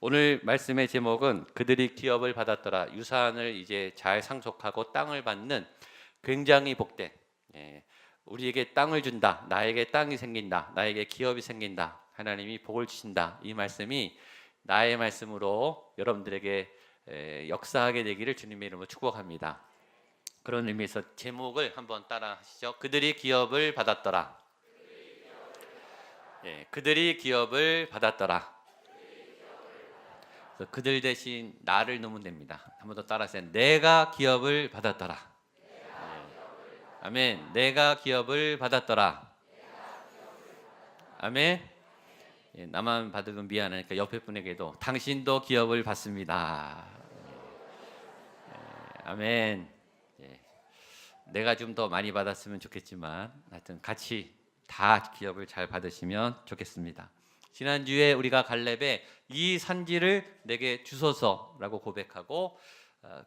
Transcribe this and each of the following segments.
오늘 말씀의 제목은 그들이 기업을 받았더라. 유산을 이제 잘 상속하고 땅을 받는 굉장히 복된, 우리에게 땅을 준다. 나에게 땅이 생긴다. 나에게 기업이 생긴다. 하나님이 복을 주신다. 이 말씀이 나의 말씀으로 여러분들에게 역사하게 되기를 주님의 이름으로 축복합니다. 그런 의미에서 제목을 한번 따라 하시죠. 그들이 기업을 받았더라. 그들이 기업을 받았더라. 그들 대신 나를 넣으면 됩니다. 한 번 더 따라하세요. 내가 기업을 받았더라. 아멘. 내가 기업을 받았더라. 아멘. 나만 받으면 미안하니까 옆에 분에게도 당신도 기업을 받습니다. 아멘. 내가 좀 더 많이 받았으면 좋겠지만 하여튼 같이 다 기업을 잘 받으시면 좋겠습니다. 지난주에 우리가 갈렙에 이 산지를 내게 주소서라고 고백하고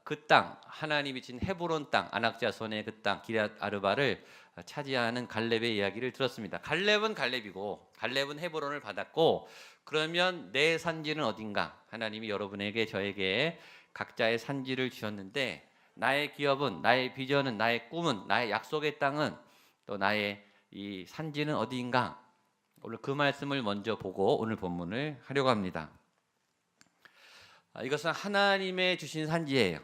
그 땅, 하나님이 진 헤브론 땅, 아낙 자손의 그 땅 기럇 아르바를 차지하는 갈렙의 이야기를 들었습니다. 갈렙은 갈렙이고 갈렙은 헤브론을 받았고, 그러면 내 산지는 어딘가? 하나님이 여러분에게 저에게 각자의 산지를 주셨는데, 나의 기업은, 나의 비전은, 나의 꿈은, 나의 약속의 땅은, 또 나의 이 산지는 어디인가? 오늘 그 말씀을 먼저 보고 오늘 본문을 하려고 합니다. 이것은 하나님의 주신 산지예요.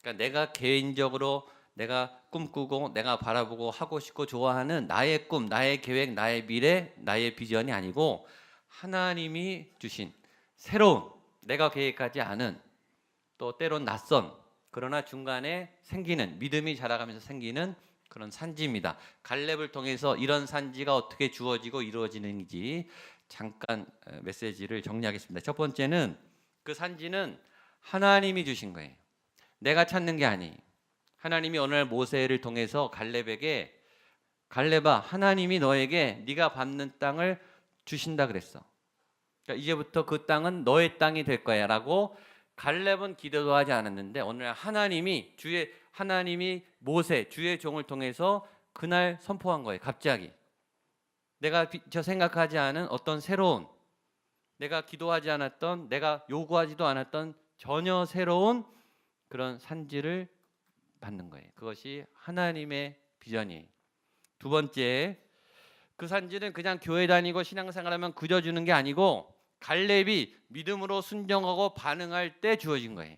그러니까 내가 개인적으로 내가 꿈꾸고 내가 바라보고 하고 싶고 좋아하는 나의 꿈, 나의 계획, 나의 미래, 나의 비전이 아니고 하나님이 주신 새로운, 내가 계획하지 않은, 또 때론 낯선, 그러나 중간에 생기는, 믿음이 자라가면서 생기는 그런 산지입니다. 갈렙을 통해서 이런 산지가 어떻게 주어지고 이루어지는지 잠깐 메시지를 정리하겠습니다. 첫 번째는 그 산지는 하나님이 주신 거예요. 내가 찾는 게 아니에요. 하나님이 어느 날 모세를 통해서 갈렙에게, 갈렙아, 하나님이 너에게 네가 밟는 땅을 주신다 그랬어. 그러니까 이제부터 그 땅은 너의 땅이 될 거야 라고 갈렙은 기도도 하지 않았는데, 오늘 하나님이 모세, 주의 종을 통해서 그날 선포한 거예요. 갑자기 내가 저 생각하지 않은 어떤 새로운, 내가 기도하지 않았던, 내가 요구하지도 않았던 전혀 새로운 그런 산지를 받는 거예요. 그것이 하나님의 비전이에요. 두 번째, 그 산지는 그냥 교회 다니고 신앙생활하면 그저 주는 게 아니고 갈렙이 믿음으로 순종하고 반응할 때 주어진 거예요.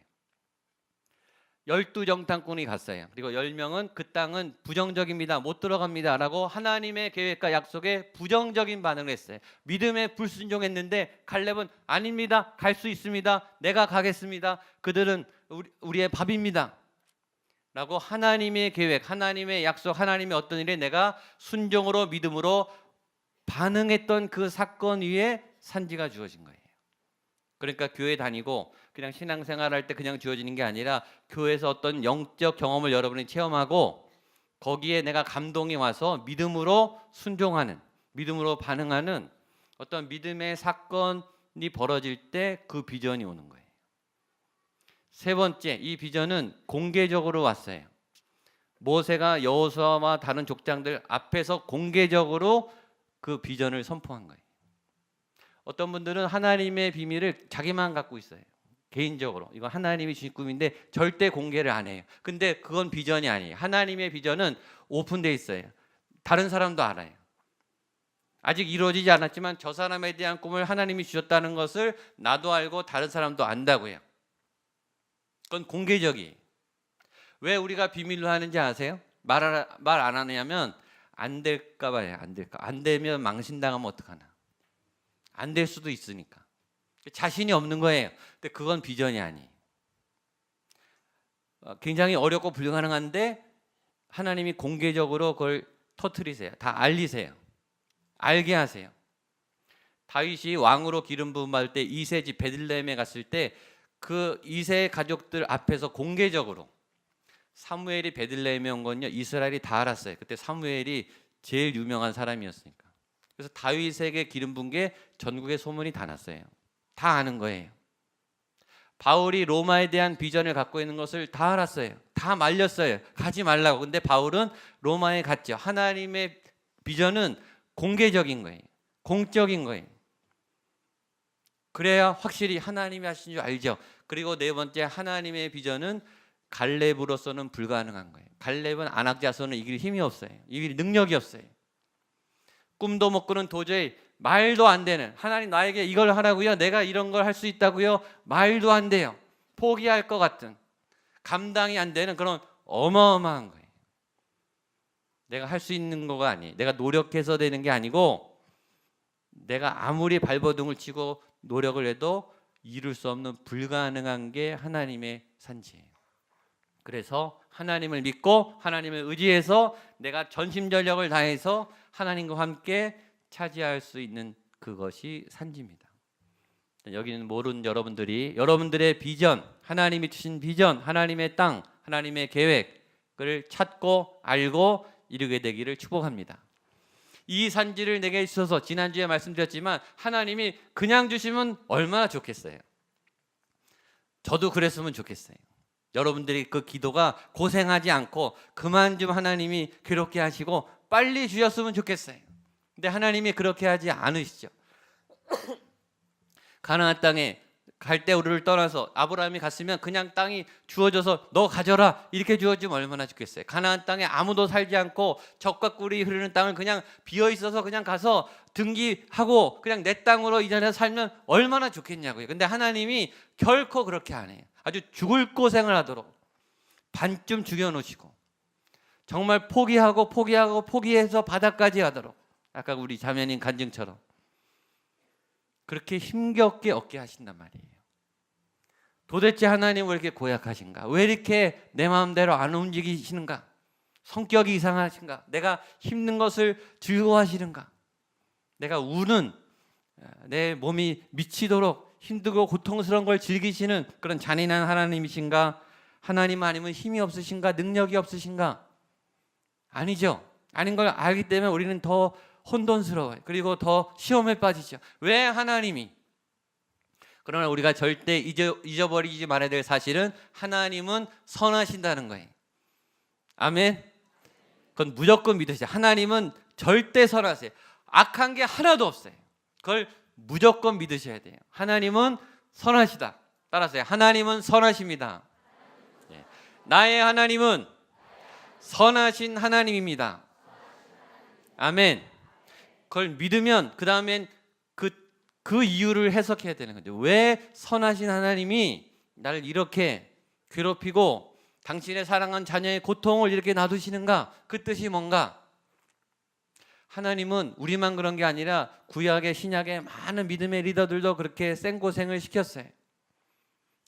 12정탐꾼이 갔어요. 그리고 10명은 그 땅은 부정적입니다, 못 들어갑니다 라고 하나님의 계획과 약속에 부정적인 반응을 했어요. 믿음에 불순종했는데 갈렙은 아닙니다, 갈 수 있습니다, 내가 가겠습니다, 그들은 우리의 밥입니다 라고 하나님의 계획, 하나님의 약속, 하나님의 어떤 일에 내가 순종으로 믿음으로 반응했던 그 사건 위에 산지가 주어진 거예요. 그러니까 교회 다니고 그냥 신앙생활할 때 그냥 주어지는 게 아니라 교회에서 어떤 영적 경험을 여러분이 체험하고 거기에 내가 감동이 와서 믿음으로 순종하는, 믿음으로 반응하는 어떤 믿음의 사건이 벌어질 때 그 비전이 오는 거예요. 세 번째, 이 비전은 공개적으로 왔어요. 모세가 여호수아와 다른 족장들 앞에서 공개적으로 그 비전을 선포한 거예요. 어떤 분들은 하나님의 비밀을 자기만 갖고 있어요. 개인적으로 이건 하나님이 주신 꿈인데 절대 공개를 안 해요. 근데 그건 비전이 아니에요. 하나님의 비전은 오픈되어 있어요. 다른 사람도 알아요. 아직 이루어지지 않았지만 저 사람에 대한 꿈을 하나님이 주셨다는 것을 나도 알고 다른 사람도 안다고요. 그건 공개적이에요. 왜 우리가 비밀로 하는지 아세요? 말 안 하냐면 안 될까 봐요. 안 되면 망신당하면 어떡하나. 안 될 수도 있으니까. 자신이 없는 거예요. 근데 그건 비전이 아니에요. 굉장히 어렵고 불가능한데 하나님이 공개적으로 그걸 터뜨리세요. 다 알리세요. 알게 하세요. 다윗이 왕으로 기름 부음 받을 때 이세 집 베들레헴에 갔을 때 그 이세 가족들 앞에서 공개적으로, 사무엘이 베들레헴에 온 건요 이스라엘이 다 알았어요. 그때 사무엘이 제일 유명한 사람이었으니까. 그래서 다윗에게 기름 부은 게 전국에 소문이 다 났어요. 다 아는 거예요. 바울이 로마에 대한 비전을 갖고 있는 것을 다 알았어요. 다 말렸어요. 가지 말라고. 근데 바울은 로마에 갔죠. 하나님의 비전은 공개적인 거예요. 공적인 거예요. 그래야 확실히 하나님이 하신 줄 알죠. 그리고 네 번째, 하나님의 비전은 갈렙으로서는 불가능한 거예요. 갈렙은 아낙 자손을 이길 힘이 없어요. 이길 능력이 없어요. 꿈도 못 꾸는 도저히 말도 안 되는, 하나님 나에게 이걸 하라고요? 내가 이런 걸 할 수 있다고요? 말도 안 돼요. 포기할 것 같은, 감당이 안 되는 그런 어마어마한 거예요. 내가 할 수 있는 거가 아니에요. 내가 노력해서 되는 게 아니고 내가 아무리 발버둥을 치고 노력을 해도 이룰 수 없는 불가능한 게 하나님의 산지예요. 그래서 하나님을 믿고 하나님을 의지해서 내가 전심전력을 다해서 하나님과 함께 차지할 수 있는 그것이 산지입니다. 여기는 모르는 여러분들이 여러분들의 비전, 하나님이 주신 비전, 하나님의 땅, 하나님의 계획을 찾고 알고 이루게 되기를 축복합니다. 이 산지를 내게 주셔서, 지난주에 말씀드렸지만 하나님이 그냥 주시면 얼마나 좋겠어요. 저도 그랬으면 좋겠어요. 여러분들이 그 기도가 고생하지 않고 그만 좀 하나님이 괴롭게 하시고 빨리 주셨으면 좋겠어요. 근데 하나님이 그렇게 하지 않으시죠. 가나안 땅에 갈대우르를 떠나서 아브라함이 갔으면 그냥 땅이 주어져서 너 가져라 이렇게 주어지면 얼마나 좋겠어요. 가나안 땅에 아무도 살지 않고 젖과 꿀이 흐르는 땅을 그냥 비어 있어서 그냥 가서 등기하고 그냥 내 땅으로 이 자리에 살면 얼마나 좋겠냐고요. 근데 하나님이 결코 그렇게 안 해요. 아주 죽을 고생을 하도록 반쯤 죽여놓으시고 정말 포기해서 바닥까지 하도록, 아까 우리 자매님 간증처럼 그렇게 힘겹게 얻게 하신단 말이에요. 도대체 하나님 왜 이렇게 고약하신가? 왜 이렇게 내 마음대로 안 움직이시는가? 성격이 이상하신가? 내가 힘든 것을 즐거워하시는가? 내가 우는, 내 몸이 미치도록 힘들고 고통스러운 걸 즐기시는 그런 잔인한 하나님이신가? 하나님 아니면 힘이 없으신가? 능력이 없으신가? 아니죠. 아닌 걸 알기 때문에 우리는 더 혼돈스러워요. 그리고 더 시험에 빠지죠. 왜 하나님이? 그러나 우리가 절대 잊어버리지 말아야 될 사실은 하나님은 선하신다는 거예요. 아멘. 그건 무조건 믿으세요. 하나님은 절대 선하세요. 악한 게 하나도 없어요. 그걸 무조건 믿으셔야 돼요. 하나님은 선하시다. 따라서요. 하나님은 선하십니다. 나의 하나님은 선하신 하나님입니다. 아멘. 그걸 믿으면 그 다음엔 그 이유를 해석해야 되는 거죠. 왜 선하신 하나님이 나를 이렇게 괴롭히고 당신의 사랑한 자녀의 고통을 이렇게 놔두시는가? 그 뜻이 뭔가? 하나님은 우리만 그런 게 아니라 구약의 신약의 많은 믿음의 리더들도 그렇게 생고생을 시켰어요.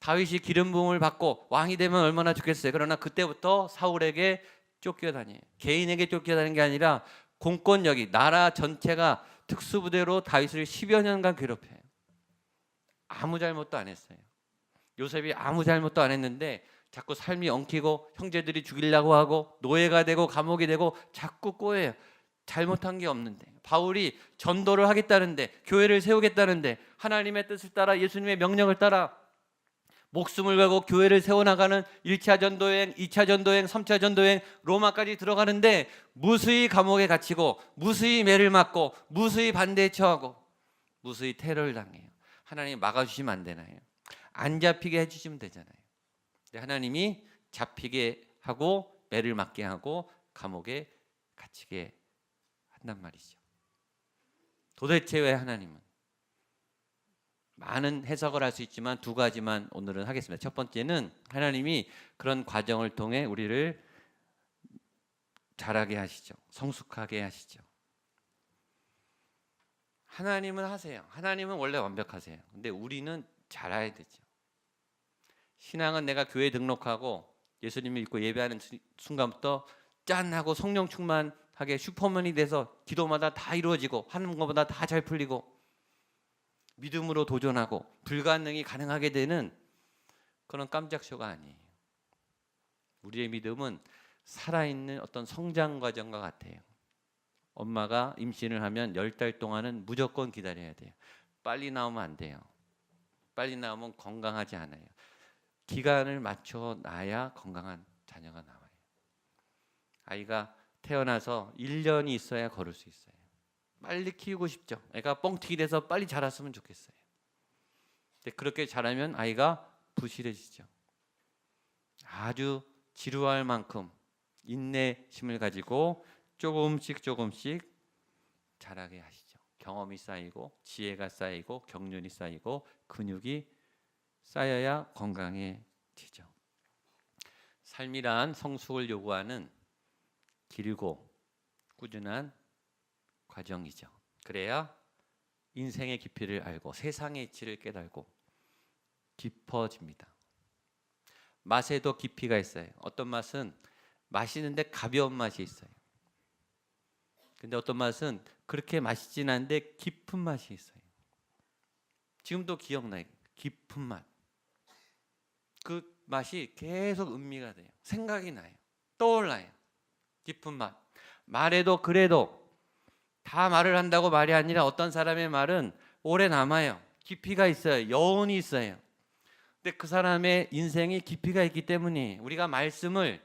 다윗이 기름 부음을 받고 왕이 되면 얼마나 좋겠어요. 그러나 그때부터 사울에게 쫓겨다녀요. 개인에게 쫓겨다니는 게 아니라 공권력이, 나라 전체가 특수부대로 다윗을 10여 년간 괴롭혀요. 아무 잘못도 안 했어요. 요셉이 아무 잘못도 안 했는데 자꾸 삶이 엉키고 형제들이 죽이려고 하고 노예가 되고 감옥이 되고 자꾸 꼬여요. 잘못한 게 없는데. 바울이 전도를 하겠다는데, 교회를 세우겠다는데, 하나님의 뜻을 따라 예수님의 명령을 따라 목숨을 걸고 교회를 세워나가는 1차 전도여행, 2차 전도여행, 3차 전도여행, 로마까지 들어가는데 무수히 감옥에 갇히고 무수히 매를 맞고 무수히 반대에 처하고 무수히 테러를 당해요. 하나님 막아주시면 안 되나요? 안 잡히게 해주시면 되잖아요. 하나님이 잡히게 하고 매를 맞게 하고 감옥에 갇히게 한단 말이죠. 도대체 왜 하나님은? 많은 해석을 할 수 있지만 두 가지만 오늘은 하겠습니다. 첫 번째는 하나님이 그런 과정을 통해 우리를 자라게 하시죠. 성숙하게 하시죠. 하나님은 하세요. 하나님은 원래 완벽하세요. 근데 우리는 자라야 되죠. 신앙은 내가 교회 등록하고 예수님을 믿고 예배하는 순간부터 짠 하고 성령 충만하게 슈퍼맨이 돼서 기도마다 다 이루어지고 하는 것보다 다 잘 풀리고 믿음으로 도전하고 불가능이 가능하게 되는 그런 깜짝쇼가 아니에요. 우리의 믿음은 살아있는 어떤 성장 과정과 같아요. 엄마가 임신을 하면 10달 동안은 무조건 기다려야 돼요. 빨리 나오면 안 돼요. 빨리 나오면 건강하지 않아요. 기간을 맞춰 놔야 건강한 자녀가 나와요. 아이가 태어나서 1년이 있어야 걸을 수 있어요. 빨리 키우고 싶죠. 애가 뻥튀기 돼서 빨리 자랐으면 좋겠어요. 근데 그렇게 자라면 아이가 부실해지죠. 아주 지루할 만큼 인내심을 가지고 조금씩 자라게 하시죠. 경험이 쌓이고 지혜가 쌓이고 경륜이 쌓이고 근육이 쌓여야 건강해지죠. 삶이란 성숙을 요구하는 길고 꾸준한 과정이죠. 그래야 인생의 깊이를 알고 세상의 이치를 깨달고 깊어집니다. 맛에도 깊이가 있어요. 어떤 맛은 맛있는데 가벼운 맛이 있어요. 근데 어떤 맛은 그렇게 맛있진 않은데 깊은 맛이 있어요. 지금도 기억나요. 깊은 맛. 그 맛이 계속 음미가 돼요. 생각이 나요. 떠올라요. 깊은 맛. 말해도 그래도 다 말을 한다고 말이 아니라 어떤 사람의 말은 오래 남아요. 깊이가 있어요. 여운이 있어요. 근데 그 사람의 인생이 깊이가 있기 때문에 우리가 말씀을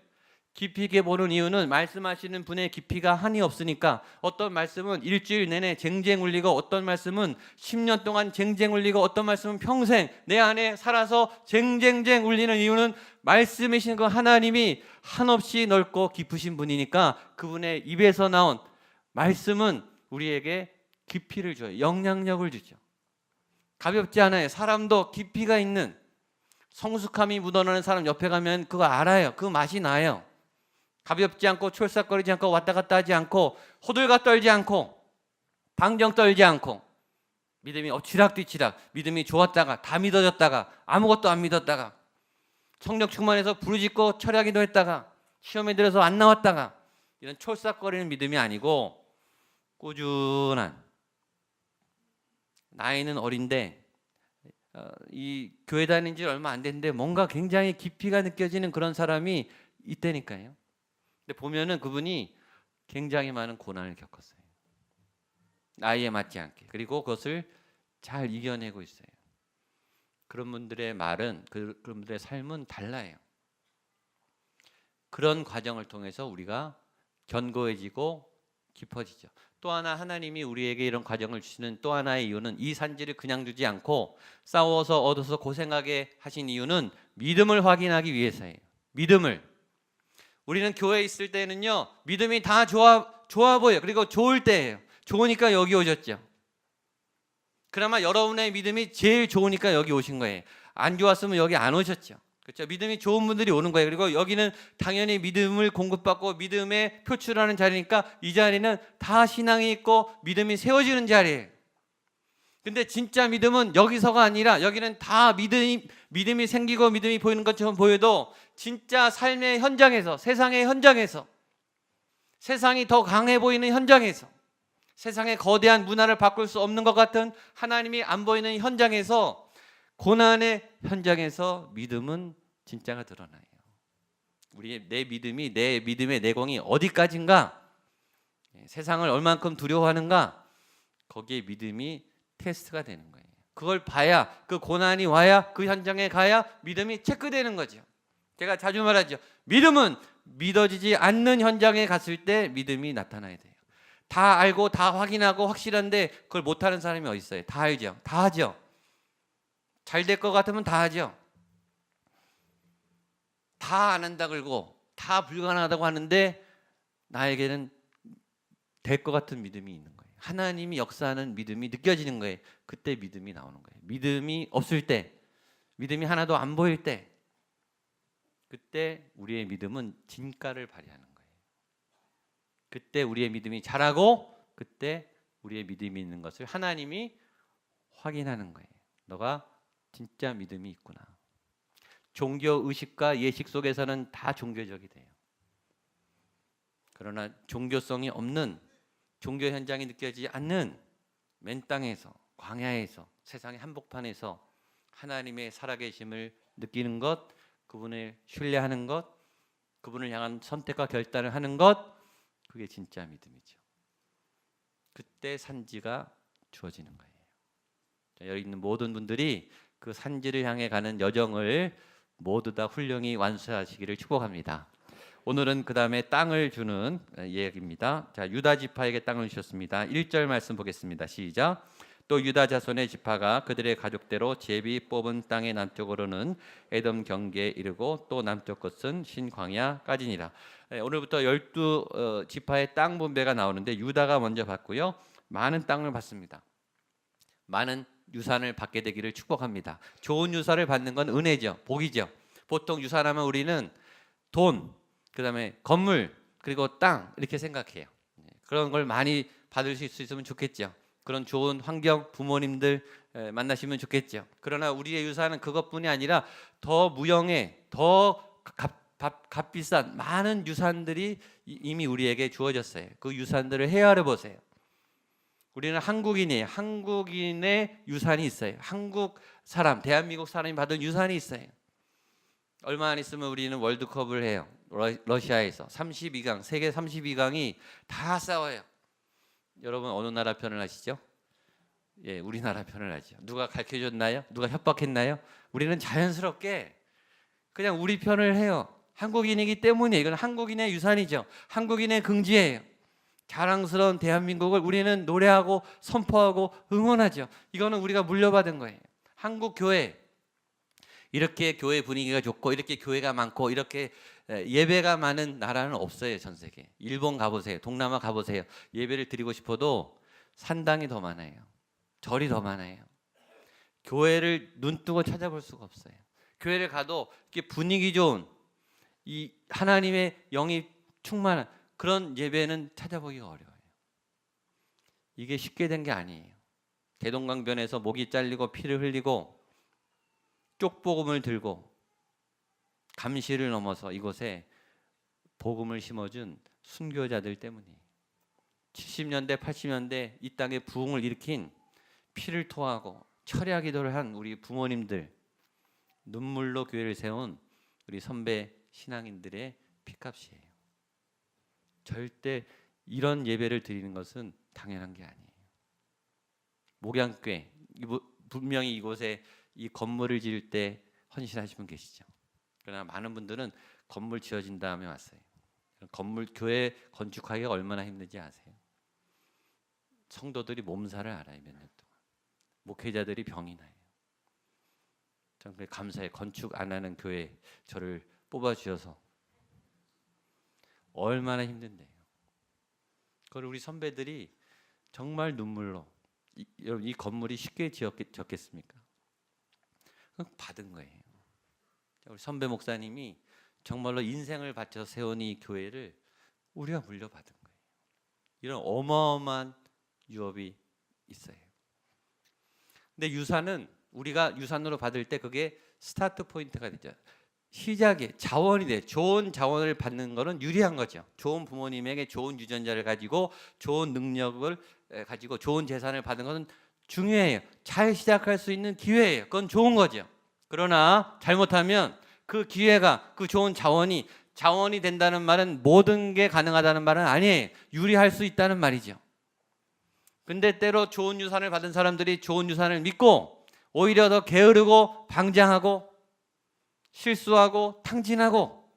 깊이 있게 보는 이유는 말씀하시는 분의 깊이가 한이 없으니까 어떤 말씀은 일주일 내내 쟁쟁 울리고 어떤 말씀은 10년 동안 쟁쟁 울리고 어떤 말씀은 평생 내 안에 살아서 쟁쟁쟁 울리는 이유는 말씀이신 그 하나님이 한없이 넓고 깊으신 분이니까 그분의 입에서 나온 말씀은 우리에게 깊이를 줘요. 영향력을 주죠. 가볍지 않아요. 사람도 깊이가 있는 성숙함이 묻어나는 사람 옆에 가면 그거 알아요. 그 맛이 나요. 가볍지 않고 촐싹거리지 않고 왔다 갔다 하지 않고 호들갑 떨지 않고 방정 떨지 않고 믿음이 엎치락뒤치락 믿음이 좋았다가 다 믿어졌다가 아무것도 안 믿었다가 성령 충만해서 부르짖고 철야기도 했다가 시험에 들어서 안 나왔다가 이런 촐싹거리는 믿음이 아니고 꾸준한 나이는 어린데 이 교회 다닌 지 얼마 안 됐는데 뭔가 굉장히 깊이가 느껴지는 그런 사람이 있다니까요. 근데 보면은 그분이 굉장히 많은 고난을 겪었어요. 나이에 맞지 않게. 그리고 그것을 잘 이겨내고 있어요. 그런 분들의 말은 그런 분들의 삶은 달라요. 그런 과정을 통해서 우리가 견고해지고 깊어지죠. 또 하나 하나님이 우리에게 이런 과정을 주시는 또 하나의 이유는 이 산지를 그냥 두지 않고 싸워서 얻어서 고생하게 하신 이유는 믿음을 확인하기 위해서예요. 믿음을. 우리는 교회에 있을 때는요 믿음이 다 좋아 보여요. 그리고 좋을 때예요. 좋으니까 여기 오셨죠. 그나마 여러분의 믿음이 제일 좋으니까 여기 오신 거예요. 안 좋았으면 여기 안 오셨죠. 그렇죠? 믿음이 좋은 분들이 오는 거예요. 그리고 여기는 당연히 믿음을 공급받고 믿음에 표출하는 자리니까 이 자리는 다 신앙이 있고 믿음이 세워지는 자리예요. 근데 진짜 믿음은 여기서가 아니라 여기는 다 믿음이 생기고 믿음이 보이는 것처럼 보여도 진짜 삶의 현장에서 세상의 현장에서 세상이 더 강해 보이는 현장에서 세상의 거대한 문화를 바꿀 수 없는 것 같은 하나님이 안 보이는 현장에서 고난의 현장에서 믿음은 진짜가 드러나요. 내 믿음의 내공이 어디까지인가 세상을 얼만큼 두려워하는가 거기에 믿음이 테스트가 되는 거예요. 그걸 봐야 그 고난이 와야 그 현장에 가야 믿음이 체크되는 거죠. 제가 자주 말하죠. 믿음은 믿어지지 않는 현장에 갔을 때 믿음이 나타나야 돼요. 다 알고 다 확인하고 확실한데 그걸 못하는 사람이 어디 있어요? 다 알죠. 다 하죠. 잘 될 것 같으면 다 하죠. 다 안 한다 그러고 다 불가능하다고 하는데 나에게는 될 것 같은 믿음이 있는 거예요. 하나님이 역사하는 믿음이 느껴지는 거예요. 그때 믿음이 나오는 거예요. 믿음이 없을 때, 믿음이 하나도 안 보일 때 그때 우리의 믿음은 진가를 발휘하는 거예요. 그때 우리의 믿음이 자라고 그때 우리의 믿음이 있는 것을 하나님이 확인하는 거예요. 너가 진짜 믿음이 있구나. 종교 의식과 예식 속에서는 다 종교적이 돼요. 그러나 종교성이 없는 종교 현장이 느껴지지 않는 맨 땅에서 광야에서 세상의 한복판에서 하나님의 살아계심을 느끼는 것, 그분을 신뢰하는 것, 그분을 향한 선택과 결단을 하는 것, 그게 진짜 믿음이죠. 그때 산지가 주어지는 거예요. 여기 있는 모든 분들이 그 산지를 향해 가는 여정을 모두 다 훌륭히 완수하시기를 축복합니다. 오늘은 그 다음에 땅을 주는 이야기입니다. 자, 유다 지파에게 땅을 주셨습니다. 1절 말씀 보겠습니다. 시작. 또 유다 자손의 지파가 그들의 가족대로 제비 뽑은 땅의 남쪽으로는 에돔 경계에 이르고 또 남쪽 끝은 신광야까지니라. 오늘부터 12지파의 땅 분배가 나오는데 유다가 먼저 받고요. 많은 땅을 받습니다. 많은 유산을 받게 되기를 축복합니다. 좋은 유산을 받는 건 은혜죠. 복이죠. 보통 유산하면 우리는 돈, 그다음에 건물, 그리고 땅 이렇게 생각해요. 그런 걸 많이 받으실 수 있으면 좋겠죠. 그런 좋은 환경 부모님들 만나시면 좋겠죠. 그러나 우리의 유산은 그것뿐이 아니라 더 무형의 더 값비싼 많은 유산들이 이미 우리에게 주어졌어요. 그 유산들을 헤아려 보세요. 우리는 한국인이에요. 한국인의 유산이 있어요. 한국 사람, 대한민국 사람이 받은 유산이 있어요. 얼마 안 있으면 우리는 월드컵을 해요. 러시아에서 32강, 세계 32강이 다 싸워요. 여러분 어느 나라 편을 하시죠? 예, 우리나라 편을 하죠. 누가 가르쳐줬나요? 누가 협박했나요? 우리는 자연스럽게 그냥 우리 편을 해요. 한국인이기 때문에 이건 한국인의 유산이죠. 한국인의 긍지예요. 자랑스러운 대한민국을 우리는 노래하고 선포하고 응원하죠. 이거는 우리가 물려받은 거예요. 한국 교회 이렇게 교회 분위기가 좋고 이렇게 교회가 많고 이렇게 예배가 많은 나라는 없어요. 전 세계. 일본 가보세요. 동남아 가보세요. 예배를 드리고 싶어도 산당이 더 많아요. 절이 더 많아요. 교회를 눈뜨고 찾아볼 수가 없어요. 교회를 가도 이렇게 분위기 좋은 이 하나님의 영이 충만한 그런 예배는 찾아보기가 어려워요. 이게 쉽게 된 게 아니에요. 대동강변에서 목이 잘리고 피를 흘리고 쪽복음을 들고 감시를 넘어서 이곳에 복음을 심어준 순교자들 때문이에요. 70년대 80년대 이 땅에 부흥을 일으킨 피를 토하고 철야 기도를 한 우리 부모님들, 눈물로 교회를 세운 우리 선배 신앙인들의 피값이에요. 절대 이런 예배를 드리는 것은 당연한 게 아니에요. 목양교회 분명히 이곳에 이 건물을 지을 때 헌신하신 분 계시죠. 그러나 많은 분들은 건물 지어진 다음에 왔어요. 건물 교회 건축하기가 얼마나 힘든지 아세요? 성도들이 몸살을 알아요. 몇 년 동안. 목회자들이 병이 나요. 정말 감사해요. 건축 안 하는 교회 저를 뽑아주셔서 얼마나 힘든데요. 그걸 우리 선배들이 정말 눈물로 이 건물이 쉽게 지었겠습니까? 받은 거예요. 우리 선배 목사님이 정말로 인생을 바쳐서 세운 이 교회를 우리가 물려받은 거예요. 이런 어마어마한 유업이 있어요. 근데 유산은 우리가 유산으로 받을 때 그게 스타트 포인트가 되죠. 시작이 자원이 돼. 좋은 자원을 받는 거는 유리한 거죠. 좋은 부모님에게 좋은 유전자를 가지고 좋은 능력을 가지고 좋은 재산을 받는 것은 중요해요. 잘 시작할 수 있는 기회예요. 그건 좋은 거죠. 그러나 잘못하면 그 기회가 그 좋은 자원이 된다는 말은 모든 게 가능하다는 말은 아니에요. 유리할 수 있다는 말이죠. 근데 때로 좋은 유산을 받은 사람들이 좋은 유산을 믿고 오히려 더 게으르고 방장하고 실수하고 탕진하고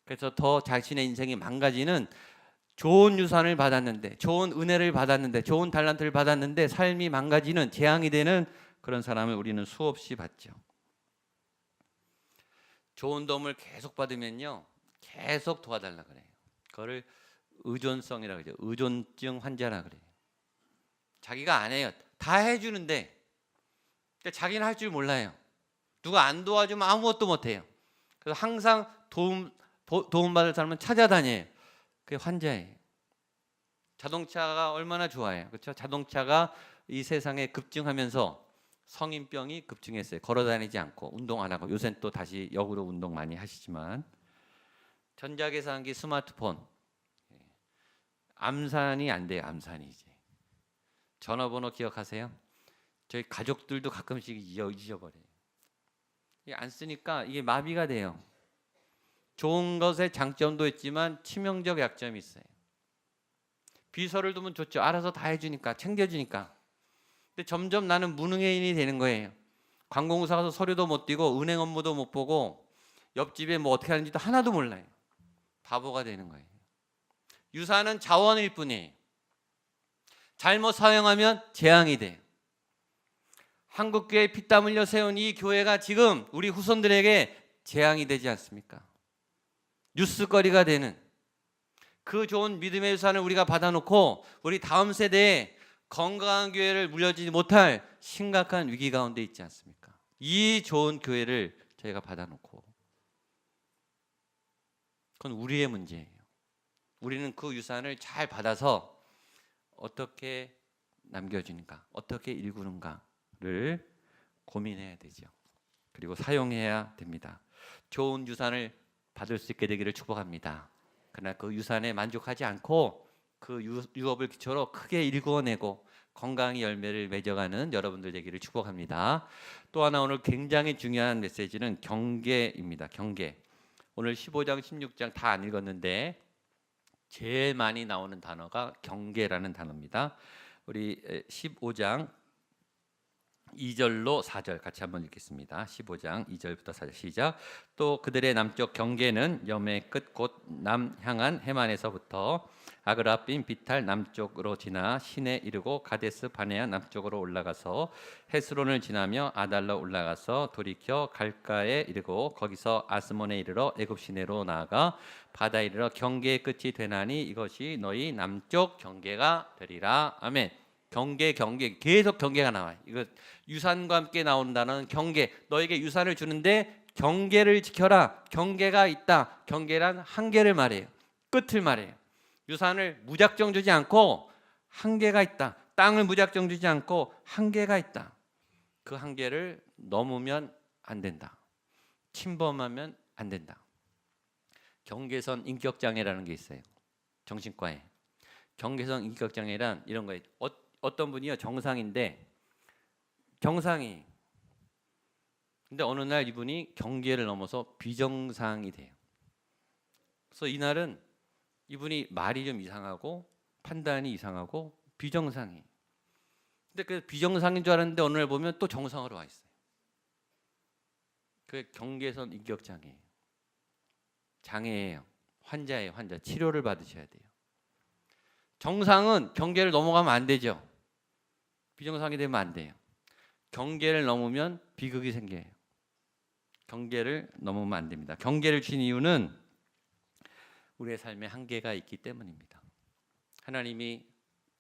그래서 더 자신의 인생이 망가지는 좋은 유산을 받았는데 좋은 은혜를 받았는데 좋은 달란트를 받았는데 삶이 망가지는 재앙이 되는 그런 사람을 우리는 수없이 봤죠. 좋은 도움을 계속 받으면요 계속 도와달라 그래요. 그거를 의존성이라고 그러죠. 의존증 환자라 그래요. 자기가 안 해요. 다 해주는데 자기는 할 줄 몰라요. 누가 안 도와주면 아무것도 못해요. 그래서 항상 도움받을 사람은 찾아다녀요. 그게 환자예요. 자동차가 얼마나 좋아요. 그렇죠? 자동차가 이 세상에 급증하면서 성인병이 급증했어요. 걸어다니지 않고 운동 안 하고 요새는 또 다시 역으로 운동 많이 하시지만 전자계산기, 스마트폰 암산이 안 돼요. 암산이 이제 전화번호 기억하세요? 저희 가족들도 가끔씩 잊어버려요. 이게 안 쓰니까 이게 마비가 돼요. 좋은 것의 장점도 있지만 치명적 약점이 있어요. 비서를 두면 좋죠. 알아서 다 해주니까 챙겨주니까. 근데 점점 나는 무능해인이 되는 거예요. 관공서 가서 서류도 못 띄고 은행 업무도 못 보고 옆집에 뭐 어떻게 하는지도 하나도 몰라요. 바보가 되는 거예요. 유산은 자원일 뿐이에요. 잘못 사용하면 재앙이 돼요. 한국교회 피땀 흘려 세운 이 교회가 지금 우리 후손들에게 재앙이 되지 않습니까? 뉴스거리가 되는 그 좋은 믿음의 유산을 우리가 받아놓고 우리 다음 세대에 건강한 교회를 물려주지 못할 심각한 위기 가운데 있지 않습니까? 이 좋은 교회를 저희가 받아놓고 그건 우리의 문제예요. 우리는 그 유산을 잘 받아서 어떻게 남겨주는가, 어떻게 일구는가를 고민해야 되죠. 그리고 사용해야 됩니다. 좋은 유산을 받을 수 있게 되기를 축복합니다. 그러나 그 유산에 만족하지 않고 그 유업을 기초로 크게 일구어내고 건강히 열매를 맺어가는 여러분들 되기를 축복합니다. 또 하나 오늘 굉장히 중요한 메시지는 경계입니다. 경계. 오늘 15장, 16장 다 안 읽었는데 제일 많이 나오는 단어가 경계라는 단어입니다. 우리 15장 2절로 4절 같이 한번 읽겠습니다. 15장 2절부터 4절 시작. 또 그들의 남쪽 경계는 염의 끝 곧 남향한 해만에서부터 아그라빔 비탈 남쪽으로 지나 신에 이르고 가데스 바네아 남쪽으로 올라가서 헤스론을 지나며 아달로 올라가서 돌이켜 갈가에 이르고 거기서 아스몬에 이르러 애굽 시내로 나아가 바다에 이르러 경계의 끝이 되나니 이것이 너희 남쪽 경계가 되리라. 아멘. 경계 계속 경계가 나와요. 이거 유산과 함께 나오는 단어는 경계. 너에게 유산을 주는데 경계를 지켜라. 경계가 있다. 경계란 한계를 말해요. 끝을 말해요. 유산을 무작정 주지 않고 한계가 있다. 땅을 무작정 주지 않고 한계가 있다. 그 한계를 넘으면 안 된다. 침범하면 안 된다. 경계선 인격장애라는 게 있어요. 정신과에. 경계선 인격장애란 이런 거예요. 어떤 분이요 정상인데 정상이 근데 어느 날 이분이 경계를 넘어서 비정상이 돼요. 그래서 이날은 이분이 말이 좀 이상하고 판단이 이상하고 비정상이. 근데 그 비정상인 줄 알았는데 어느 날 보면 또 정상으로 와 있어요. 그 경계선 인격 장애. 장애예요. 환자예요. 환자. 치료를 받으셔야 돼요. 정상은 경계를 넘어가면 안 되죠. 비정상이 되면 안 돼요. 경계를 넘으면 비극이 생겨요. 경계를 넘으면 안 됩니다. 경계를 주신 이유는 우리의 삶에 한계가 있기 때문입니다. 하나님이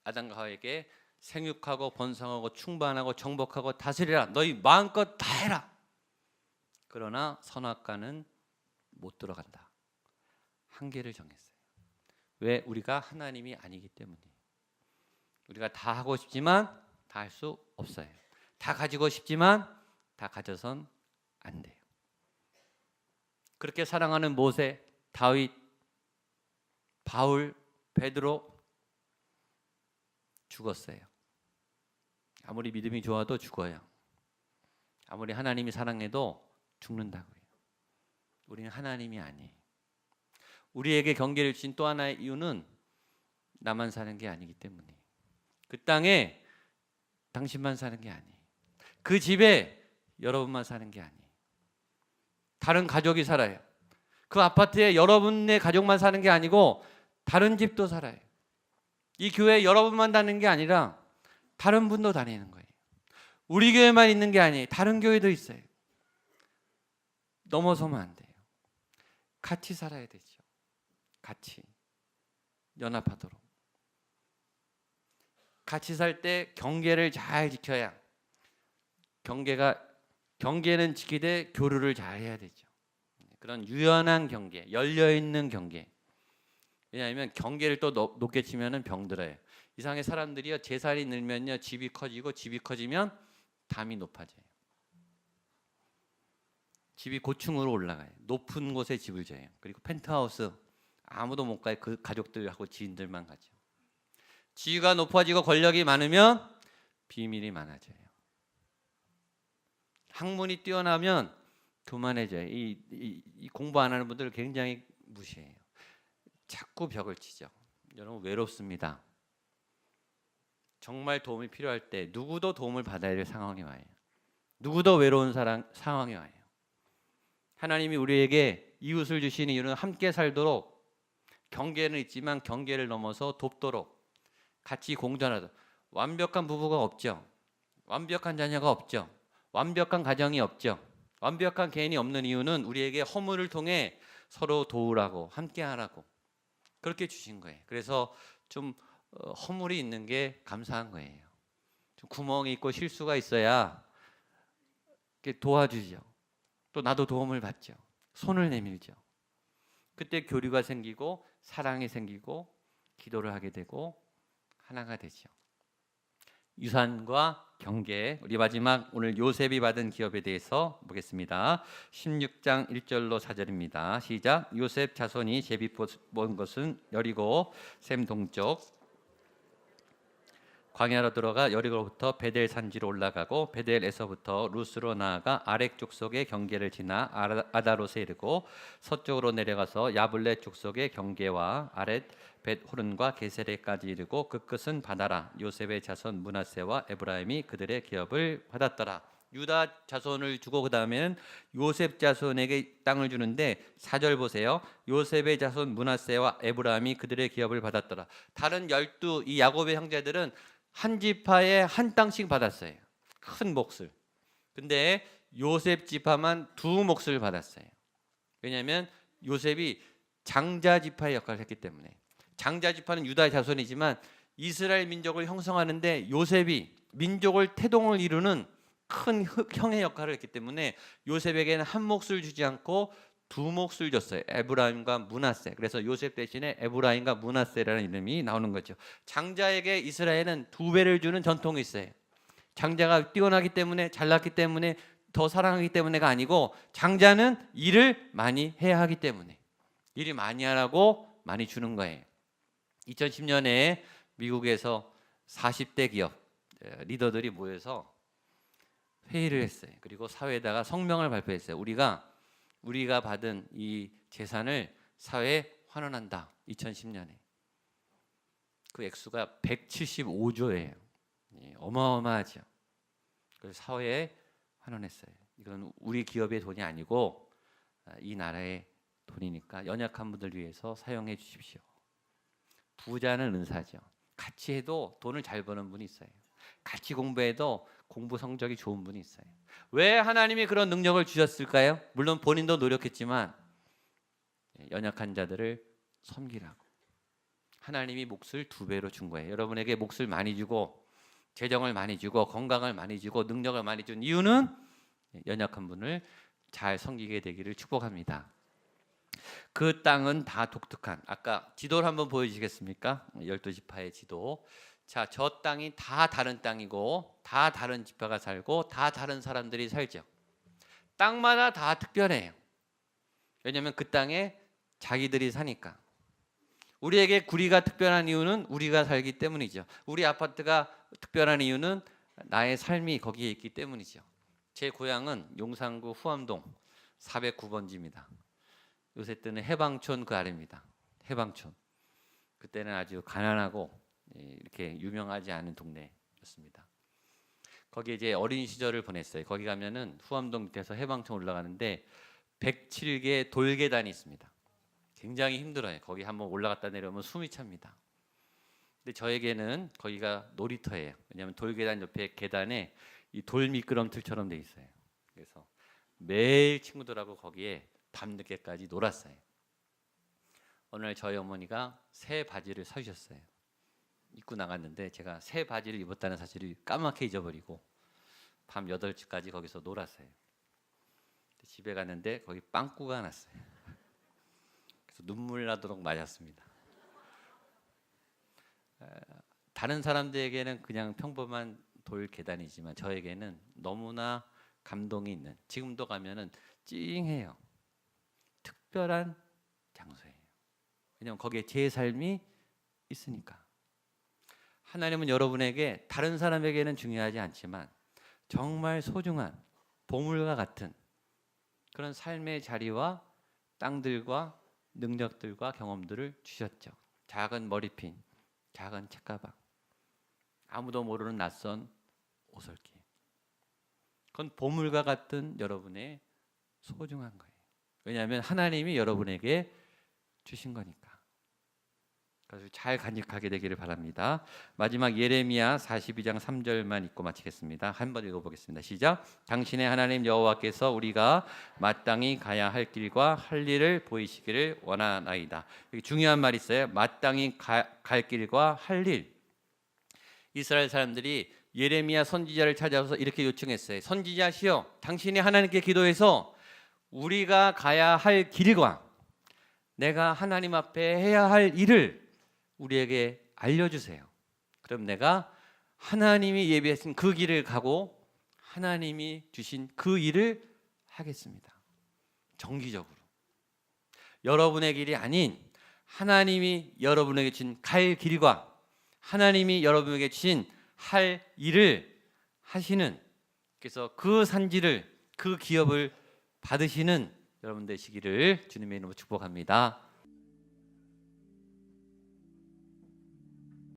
아담과 하와에게 생육하고 번성하고 충만하고 정복하고 다스리라. 너희 마음껏 다 해라. 그러나 선악과는 못 들어간다. 한계를 정했어요. 왜? 우리가 하나님이 아니기 때문이에요. 우리가 다 하고 싶지만 다 할 수 없어요. 다 가지고 싶지만 다 가져선 안 돼요. 그렇게 사랑하는 모세, 다윗, 바울, 베드로 죽었어요. 아무리 믿음이 좋아도 죽어요. 아무리 하나님이 사랑해도 죽는다고요. 우리는 하나님이 아니에요. 우리에게 경계를 주신 또 하나의 이유는 나만 사는 게 아니기 때문이에요. 그 땅에 당신만 사는 게 아니에요. 그 집에 여러분만 사는 게 아니에요. 다른 가족이 살아요. 그 아파트에 여러분의 가족만 사는 게 아니고 다른 집도 살아요. 이 교회에 여러분만 다니는 게 아니라 다른 분도 다니는 거예요. 우리 교회만 있는 게 아니에요. 다른 교회도 있어요. 넘어서면 안 돼요. 같이 살아야 되죠. 같이 연합하도록. 같이 살 때 경계를 잘 지켜야 경계는 지키되 교류를 잘 해야 되죠. 그런 유연한 경계, 열려있는 경계. 왜냐하면 경계를 또 높게 치면 병들어요. 이상하게 사람들이요 재산이 늘면요 집이 커지고 집이 커지면 담이 높아져요. 집이 고층으로 올라가요. 높은 곳에 집을 져요. 그리고 펜트하우스 아무도 못 가요. 그 가족들하고 지인들만 가죠. 지위가 높아지고 권력이 많으면 비밀이 많아져요. 학문이 뛰어나면 교만해져요. 이 공부 안 하는 분들 굉장히 무시해요. 자꾸 벽을 치죠. 여러분 외롭습니다. 정말 도움이 필요할 때 누구도 도움을 받아야 될 상황이 와요. 누구도 외로운 상황이 와요. 하나님이 우리에게 이웃을 주시는 이유는 함께 살도록 경계는 있지만 경계를 넘어서 돕도록 같이 공존하도록. 완벽한 부부가 없죠. 완벽한 자녀가 없죠. 완벽한 가정이 없죠. 완벽한 개인이 없는 이유는 우리에게 허물을 통해 서로 도우라고 함께하라고 그렇게 주신 거예요. 그래서 좀 허물이 있는 게 감사한 거예요. 좀 구멍이 있고 실수가 있어야 이렇게 도와주죠. 또 나도 도움을 받죠. 손을 내밀죠. 그때 교류가 생기고 사랑이 생기고 기도를 하게 되고 하나가 되죠. 유산과 경계. 우리 마지막 오늘 요셉이 받은 기업에 대해서 보겠습니다. 16장 1절로 4절입니다. 시작. 요셉 자손이 제비 본 것은 여리고 셈 동쪽 광야로 들어가 여리고로부터 베델 산지로 올라가고 베델에서부터 루스로 나아가 아렉 족속의 경계를 지나 아다롯에 이르고 서쪽으로 내려가서 야블레 족속의 경계와 아렛 벳호른과 게세레까지 이르고 그 끝은 바다라. 요셉의 자손 므낫세와 에브라임이 그들의 기업을 받았더라. 유다 자손을 주고 그 다음에는 요셉 자손에게 땅을 주는데 4절 보세요. 요셉의 자손 므낫세와 에브라임이 그들의 기업을 받았더라. 다른 12 이 야곱의 형제들은 한 지파에 한 땅씩 받았어요. 큰 몫을. 근데 요셉 지파만 2 몫을 받았어요. 왜냐하면 요셉이 장자 지파의 역할을 했기 때문에. 장자 지파는 유다의 자손이지만 이스라엘 민족을 형성하는데 요셉이 민족을 태동을 이루는 큰 형의 역할을 했기 때문에 요셉에게는 한 몫을 주지 않고 2 몫을 줬어요. 에브라임과 므낫세. 그래서 요셉 대신에 에브라임과 므낫세라는 이름이 나오는 거죠. 장자에게 이스라엘은 2배를 주는 전통이 있어요. 장자가 뛰어나기 때문에 잘났기 때문에 더 사랑하기 때문에가 아니고 장자는 일을 많이 해야 하기 때문에 일이 많이 하라고 많이 주는 거예요. 2010년에 미국에서 40대 기업 리더들이 모여서 회의를 했어요. 그리고 사회에다가 성명을 발표했어요. 우리가 받은 이 재산을 사회에 환원한다. 2010년에 그 액수가 175조예요. 어마어마하죠. 그래서 사회에 환원했어요. 이건 우리 기업의 돈이 아니고 이 나라의 돈이니까 연약한 분들 위해서 사용해 주십시오. 부자는 은사죠. 같이 해도 돈을 잘 버는 분이 있어요. 같이 공부해도 공부 성적이 좋은 분이 있어요. 왜 하나님이 그런 능력을 주셨을까요? 물론 본인도 노력했지만 연약한 자들을 섬기라고. 하나님이 몫을 2배로 준 거예요. 여러분에게 몫을 많이 주고 재정을 많이 주고 건강을 많이 주고 능력을 많이 준 이유는 연약한 분을 잘 섬기게 되기를 축복합니다. 그 땅은 다 독특한, 아까 지도를 한번 보여주시겠습니까? 12지파의 지도. 자, 저 땅이 다 다른 땅이고 다 다른 지파가 살고 다 다른 사람들이 살죠. 땅마다 다 특별해요. 왜냐하면 그 땅에 자기들이 사니까. 우리에게 구리가 특별한 이유는 우리가 살기 때문이죠. 우리 아파트가 특별한 이유는 나의 삶이 거기에 있기 때문이죠. 제 고향은 용산구 후암동 409번지입니다. 요새 때는 해방촌 그 아래입니다. 해방촌. 그때는 아주 가난하고 이렇게 유명하지 않은 동네였습니다. 거기에 이제 어린 시절을 보냈어요. 거기 가면은 후암동 밑에서 해방촌 올라가는데 107개 돌계단이 있습니다. 굉장히 힘들어요. 거기 한번 올라갔다 내려오면 숨이 찹니다. 근데 저에게는 거기가 놀이터예요. 왜냐하면 돌계단 옆에 계단에 이 돌 미끄럼틀처럼 돼 있어요. 그래서 매일 친구들하고 거기에 밤늦게까지 놀았어요. 어느 날 저희 어머니가 새 바지를 사주셨어요. 입고 나갔는데 제가 새 바지를 입었다는 사실을 까맣게 잊어버리고 밤 8시까지 거기서 놀았어요. 집에 갔는데 거기 빵꾸가 났어요. 그래서 눈물 나도록 맞았습니다. 다른 사람들에게는 그냥 평범한 돌 계단이지만 저에게는 너무나 감동이 있는, 지금도 가면은 찡해요. 특별한 장소예요. 왜냐하면 거기에 제 삶이 있으니까. 하나님은 여러분에게 다른 사람에게는 중요하지 않지만 정말 소중한 보물과 같은 그런 삶의 자리와 땅들과 능력들과 경험들을 주셨죠. 작은 머리핀, 작은 책가방, 아무도 모르는 낯선 오솔길. 그건 보물과 같은 여러분의 소중한 거예요. 왜냐하면 하나님이 여러분에게 주신 거니까. 그래서 잘 간직하게 되기를 바랍니다. 마지막 예레미야 42장 3절만 읽고 마치겠습니다. 한번 읽어보겠습니다. 시작. 당신의 하나님 여호와께서 우리가 마땅히 가야 할 길과 할 일을 보이시기를 원하나이다. 여기 중요한 말이 있어요. 마땅히 갈 길과 할 일. 이스라엘 사람들이 예레미야 선지자를 찾아와서 이렇게 요청했어요. 선지자시여, 당신이 하나님께 기도해서 우리가 가야 할 길과 내가 하나님 앞에 해야 할 일을 우리에게 알려주세요. 그럼 내가 하나님이 예비하신 그 길을 가고 하나님이 주신 그 일을 하겠습니다. 정기적으로. 여러분의 길이 아닌 하나님이 여러분에게 주신 갈 길과 하나님이 여러분에게 주신 할 일을 하시는, 그래서 그 산지를, 그 기업을 받으시는 여러분 되시기를 주님의 이름으로 축복합니다.